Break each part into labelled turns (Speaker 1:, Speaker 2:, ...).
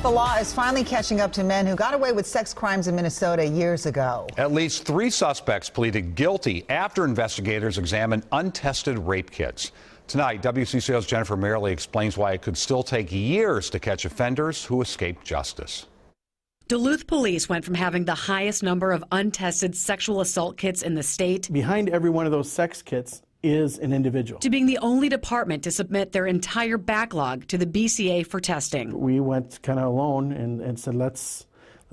Speaker 1: The law is finally catching up to men who got away with sex crimes in Minnesota years ago.
Speaker 2: At least 3 suspects pleaded guilty after investigators examined untested rape kits. Tonight, WCCO's Jennifer Mayerle explains why it could still take years to catch offenders who escape justice.
Speaker 3: Duluth police went from having the highest number of untested sexual assault kits in the state
Speaker 4: Behind every one of those sex kits is an individual.
Speaker 3: to being the only department to submit their entire backlog to the BCA for testing.
Speaker 4: We went kind of alone and said, let's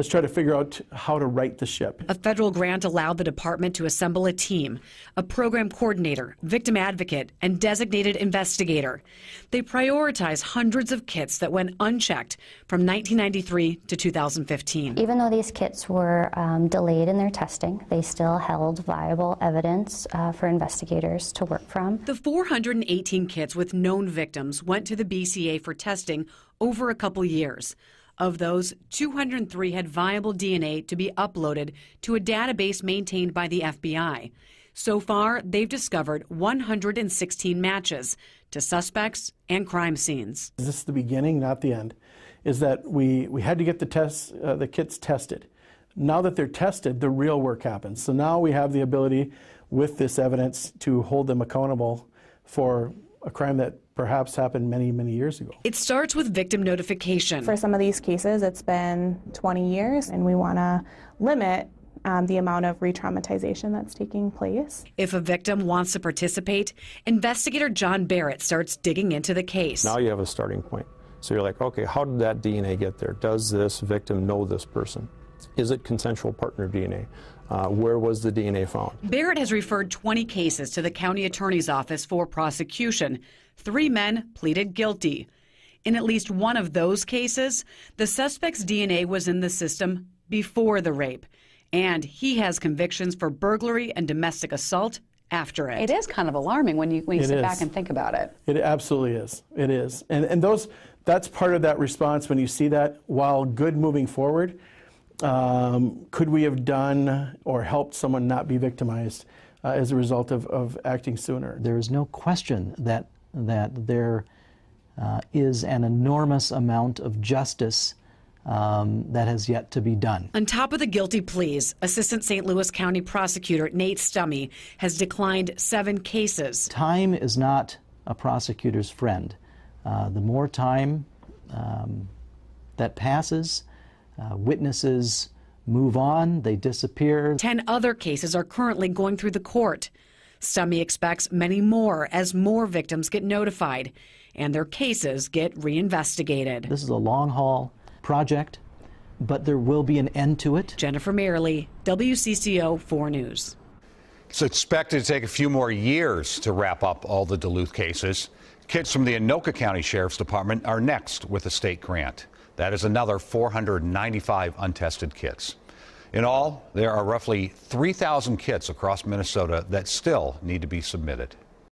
Speaker 4: try to figure out how to right the ship.
Speaker 3: A federal grant allowed the department to assemble a team, a program coordinator, victim advocate, and designated investigator. They prioritize hundreds of kits that went unchecked from 1993 to 2015.
Speaker 5: Even though these kits were delayed in their testing, they still held viable evidence for investigators to work from.
Speaker 3: The 418 kits with known victims went to the BCA for testing over a couple years. Of those, 203 had viable DNA to be uploaded to a database maintained by the FBI. So far, they've discovered 116 matches to suspects and crime scenes.
Speaker 4: This is the beginning, not the end, is that we had to get the kits tested. Now that they're tested, the real work happens. So now we have the ability with this evidence to hold them accountable for a crime that perhaps happened many, many years ago.
Speaker 3: It starts with victim notification.
Speaker 6: For some of these cases, it's been 20 years, and we want to limit the amount of re-traumatization that's taking place.
Speaker 3: If a victim wants to participate, investigator John Barrett starts digging into the case.
Speaker 7: Now you have a starting point. So you're like, okay, how did that DNA get there? Does this victim know this person? Is it consensual partner DNA? Where was the DNA found?
Speaker 3: Barrett has referred 20 cases to the county attorney's office for prosecution. 3 men pleaded guilty. In at least one of those cases, the suspect's DNA was in the system before the rape, and he has convictions for burglary and domestic assault after it.
Speaker 8: It is kind of alarming when you sit back and think about it.
Speaker 4: It absolutely is. It is. And that's part of that response when you see that. While good moving forward, could we have done or helped someone not be victimized as a result of acting sooner?
Speaker 9: There is no question that there is an enormous amount of justice that has yet to be done.
Speaker 3: On top of the guilty pleas, Assistant St. Louis County Prosecutor Nate Stummy has declined 7 cases.
Speaker 9: Time is not a prosecutor's friend. The more time that passes, witnesses move on, they disappear.
Speaker 3: 10 other cases are currently going through the court. Stummy expects many more as more victims get notified and their cases get reinvestigated.
Speaker 9: This is a long-haul project, but there will be an end to it.
Speaker 3: Jennifer Mayerle, WCCO 4 News.
Speaker 2: It's expected to take a few more years to wrap up all the Duluth cases. Kits from the Anoka County Sheriff's Department are next with a state grant. That is another 495 untested kits. In all, there are roughly 3,000 kits across Minnesota that still need to be submitted.